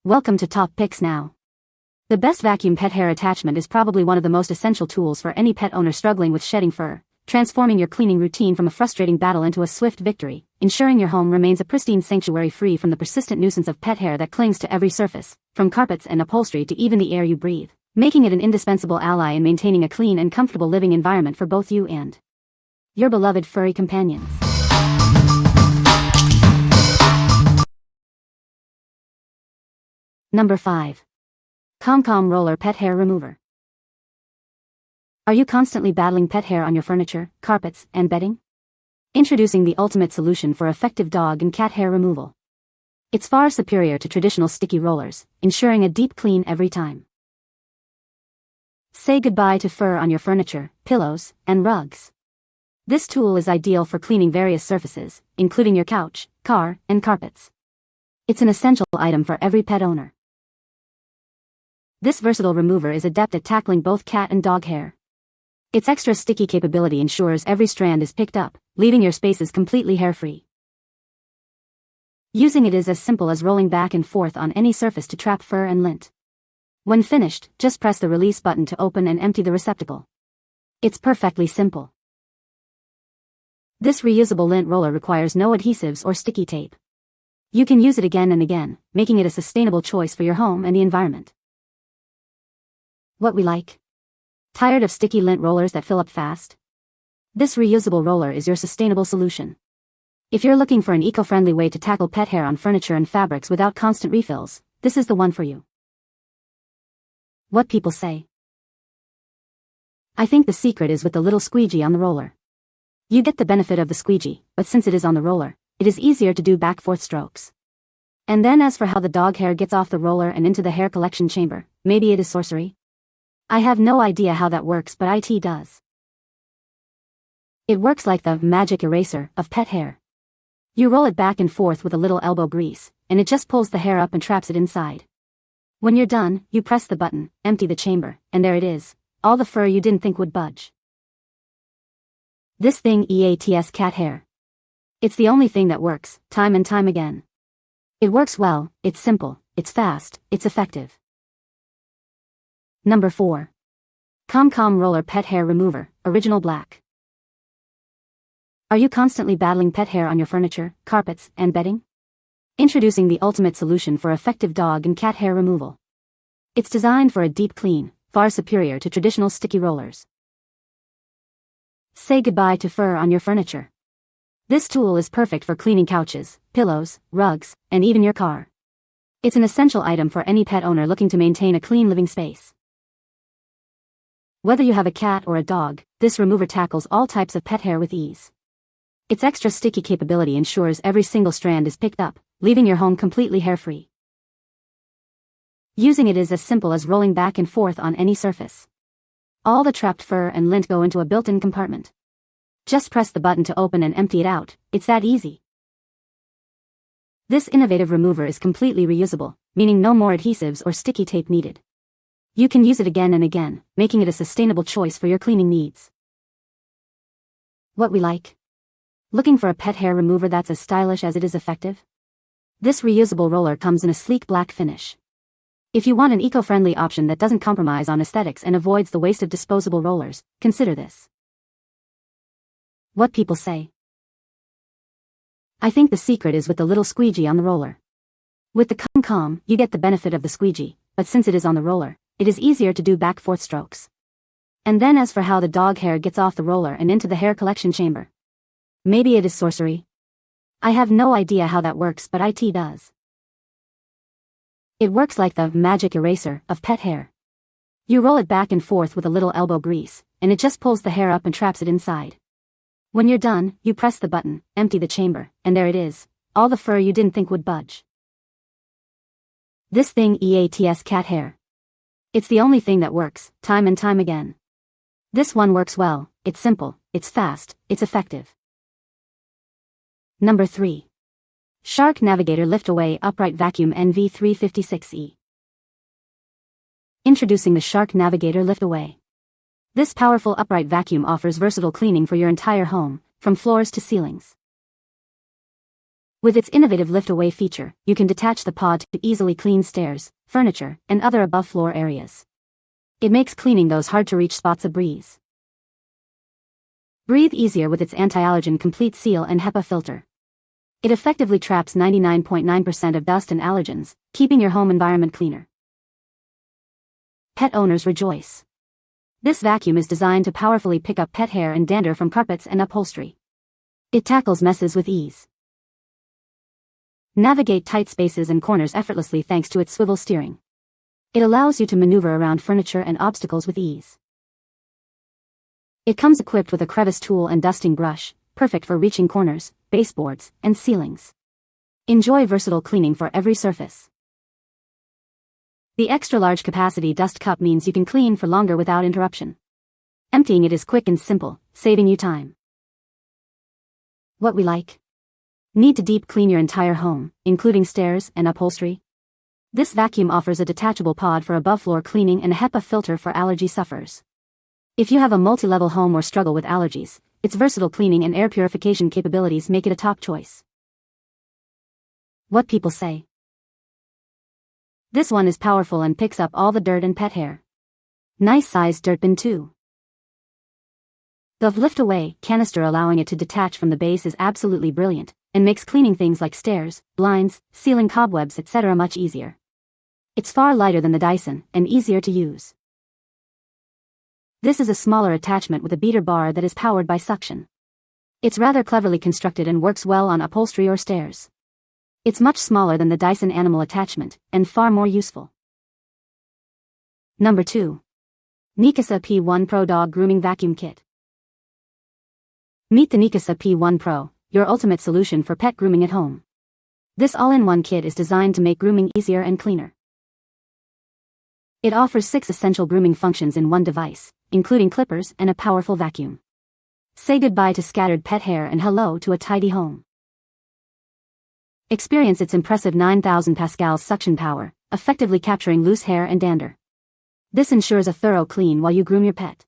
Welcome to Top Picks Now. The best vacuum pet hair attachment is probably one of the most essential tools for any pet owner struggling with shedding fur, transforming your cleaning routine from a frustrating battle into a swift victory, ensuring your home remains a pristine sanctuary free from the persistent nuisance of pet hair that clings to every surface, from carpets and upholstery to even the air you breathe, making it an indispensable ally in maintaining a clean and comfortable living environment for both you and your beloved furry companions. Number 5. ChomChom Roller Pet Hair Remover. Are you constantly battling pet hair on your furniture, carpets, and bedding? Introducing the ultimate solution for effective dog and cat hair removal. It's far superior to traditional sticky rollers, ensuring a deep clean every time. Say goodbye to fur on your furniture, pillows, and rugs. This tool is ideal for cleaning various surfaces, including your couch, car, and carpets. It's an essential item for every pet owner. This versatile remover is adept at tackling both cat and dog hair. Its extra sticky capability ensures every strand is picked up, leaving your spaces completely hair-free. Using it is as simple as rolling back and forth on any surface to trap fur and lint. When finished, just press the release button to open and empty the receptacle. It's perfectly simple. This reusable lint roller requires no adhesives or sticky tape. You can use it again and again, making it a sustainable choice for your home and the environment. What we like? Tired of sticky lint rollers that fill up fast? This reusable roller is your sustainable solution. If you're looking for an eco-friendly way to tackle pet hair on furniture and fabrics without constant refills, this is the one for you. What people say? I think the secret is with the little squeegee on the roller. You get the benefit of the squeegee, but since it is on the roller, it is easier to do back-forth strokes. And then as for how the dog hair gets off the roller and into the hair collection chamber, maybe it is sorcery? I have no idea how that works, but it does. It works like the magic eraser of pet hair. You roll it back and forth with a little elbow grease, and it just pulls the hair up and traps it inside. When you're done, you press the button, empty the chamber, and there it is, all the fur you didn't think would budge. This thing eats cat hair. It's the only thing that works, time and time again. It works well, it's simple, it's fast, it's effective. Number 4. ChomChom Roller Pet Hair Remover, Original Black. Are you constantly battling pet hair on your furniture, carpets, and bedding? Introducing the ultimate solution for effective dog and cat hair removal. It's designed for a deep clean, far superior to traditional sticky rollers. Say goodbye to fur on your furniture. This tool is perfect for cleaning couches, pillows, rugs, and even your car. It's an essential item for any pet owner looking to maintain a clean living space. Whether you have a cat or a dog, this remover tackles all types of pet hair with ease. Its extra sticky capability ensures every single strand is picked up, leaving your home completely hair-free. Using it is as simple as rolling back and forth on any surface. All the trapped fur and lint go into a built-in compartment. Just press the button to open and empty it out, it's that easy. This innovative remover is completely reusable, meaning no more adhesives or sticky tape needed. You can use it again and again, making it a sustainable choice for your cleaning needs. What we like? Looking for a pet hair remover that's as stylish as it is effective? This reusable roller comes in a sleek black finish. If you want an eco-friendly option that doesn't compromise on aesthetics and avoids the waste of disposable rollers, consider this. What people say? I think the secret is with the little squeegee on the roller. With the ChomChom, you get the benefit of the squeegee, but since it is on the roller, it is easier to do back-forth strokes. And then as for how the dog hair gets off the roller and into the hair collection chamber. Maybe it is sorcery. I have no idea how that works, but it does. It works like the magic eraser of pet hair. You roll it back and forth with a little elbow grease, and it just pulls the hair up and traps it inside. When you're done, you press the button, empty the chamber, and there it is, all the fur you didn't think would budge. This thing eats cat hair. It's the only thing that works, time and time again. This one works well, it's simple, it's fast, it's effective. Number 3. Shark Navigator Lift-Away Upright Vacuum NV356E. Introducing the Shark Navigator Lift-Away. This powerful upright vacuum offers versatile cleaning for your entire home, from floors to ceilings. With its innovative lift-away feature, you can detach the pod to easily clean stairs, furniture, and other above-floor areas. It makes cleaning those hard-to-reach spots a breeze. Breathe easier with its anti-allergen complete seal and HEPA filter. It effectively traps 99.9% of dust and allergens, keeping your home environment cleaner. Pet owners rejoice. This vacuum is designed to powerfully pick up pet hair and dander from carpets and upholstery. It tackles messes with ease. Navigate tight spaces and corners effortlessly thanks to its swivel steering. It allows you to maneuver around furniture and obstacles with ease. It comes equipped with a crevice tool and dusting brush, perfect for reaching corners, baseboards, and ceilings. Enjoy versatile cleaning for every surface. The extra-large capacity dust cup means you can clean for longer without interruption. Emptying it is quick and simple, saving you time. What we like. Need to deep clean your entire home, including stairs and upholstery? This vacuum offers a detachable pod for above-floor cleaning and a HEPA filter for allergy sufferers. If you have a multi-level home or struggle with allergies, its versatile cleaning and air purification capabilities make it a top choice. What people say. This one is powerful and picks up all the dirt and pet hair. Nice sized dirt bin too. The lift-away canister allowing it to detach from the base is absolutely brilliant, and makes cleaning things like stairs, blinds, ceiling cobwebs, etc. much easier. It's far lighter than the Dyson, and easier to use. This is a smaller attachment with a beater bar that is powered by suction. It's rather cleverly constructed and works well on upholstery or stairs. It's much smaller than the Dyson animal attachment, and far more useful. Number 2. Neakasa P1 Pro Dog Grooming Vacuum Kit. Meet the Neakasa P1 Pro, your ultimate solution for pet grooming at home. This all-in-one kit is designed to make grooming easier and cleaner. It offers 6 essential grooming functions in one device, including clippers and a powerful vacuum. Say goodbye to scattered pet hair and hello to a tidy home. Experience its impressive 9,000 pascals suction power, effectively capturing loose hair and dander. This ensures a thorough clean while you groom your pet.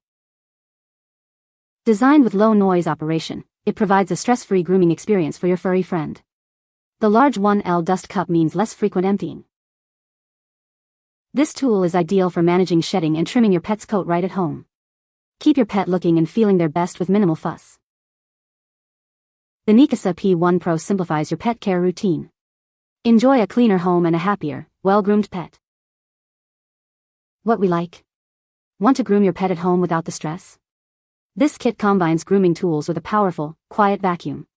Designed with low noise operation, it provides a stress-free grooming experience for your furry friend. The large 1L dust cup means less frequent emptying. This tool is ideal for managing shedding and trimming your pet's coat right at home. Keep your pet looking and feeling their best with minimal fuss. The Neakasa P1 Pro simplifies your pet care routine. Enjoy a cleaner home and a happier, well-groomed pet. What we like. Want to groom your pet at home without the stress? This kit combines grooming tools with a powerful, quiet vacuum.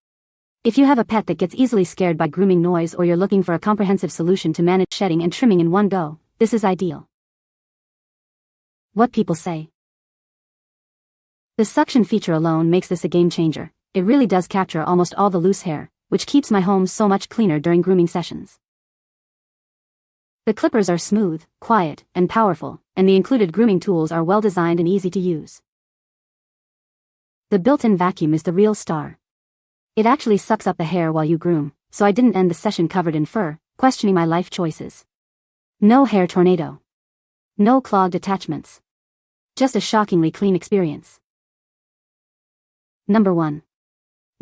If you have a pet that gets easily scared by grooming noise or you're looking for a comprehensive solution to manage shedding and trimming in one go, this is ideal. What people say. The suction feature alone makes this a game changer. It really does capture almost all the loose hair, which keeps my home so much cleaner during grooming sessions. The clippers are smooth, quiet, and powerful, and the included grooming tools are well designed and easy to use. The built-in vacuum is the real star. It actually sucks up the hair while you groom, so I didn't end the session covered in fur, questioning my life choices. No hair tornado. No clogged attachments. Just a shockingly clean experience. Number 1.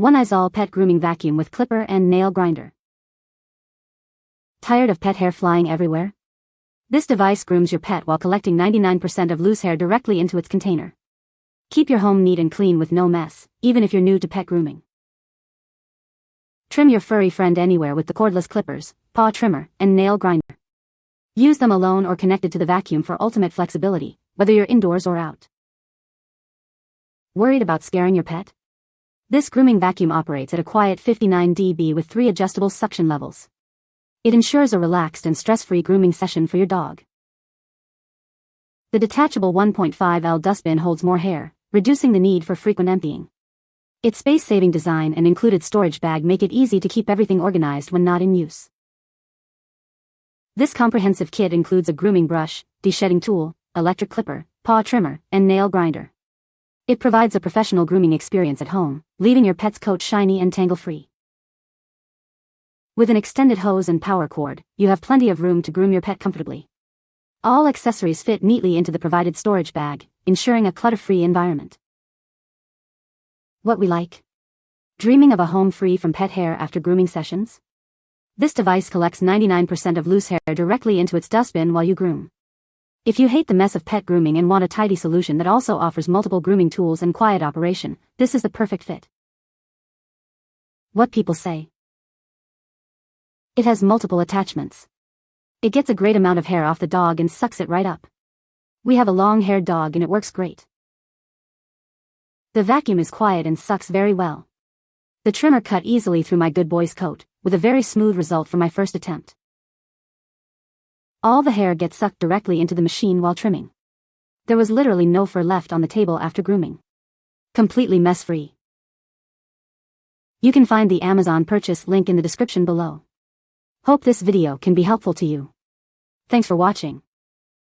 ONEISALL Pet Grooming Vacuum with Clipper and Nail Grinder. Tired of pet hair flying everywhere? This device grooms your pet while collecting 99% of loose hair directly into its container. Keep your home neat and clean with no mess, even if you're new to pet grooming. Trim your furry friend anywhere with the cordless clippers, paw trimmer, and nail grinder. Use them alone or connected to the vacuum for ultimate flexibility, whether you're indoors or out. Worried about scaring your pet? This grooming vacuum operates at a quiet 59 dB with 3 adjustable suction levels. It ensures a relaxed and stress-free grooming session for your dog. The detachable 1.5L dustbin holds more hair, reducing the need for frequent emptying. Its space-saving design and included storage bag make it easy to keep everything organized when not in use. This comprehensive kit includes a grooming brush, de-shedding tool, electric clipper, paw trimmer, and nail grinder. It provides a professional grooming experience at home, leaving your pet's coat shiny and tangle-free. With an extended hose and power cord, you have plenty of room to groom your pet comfortably. All accessories fit neatly into the provided storage bag, ensuring a clutter-free environment. What we like. Dreaming of a home free from pet hair after grooming sessions? This device collects 99% of loose hair directly into its dustbin while you groom. If you hate the mess of pet grooming and want a tidy solution that also offers multiple grooming tools and quiet operation, this is the perfect fit. What people say. It has multiple attachments. It gets a great amount of hair off the dog and sucks it right up. We have a long-haired dog and it works great. The vacuum is quiet and sucks very well. The trimmer cut easily through my good boy's coat, with a very smooth result for my first attempt. All the hair gets sucked directly into the machine while trimming. There was literally no fur left on the table after grooming. Completely mess-free. You can find the Amazon purchase link in the description below. Hope this video can be helpful to you. Thanks for watching.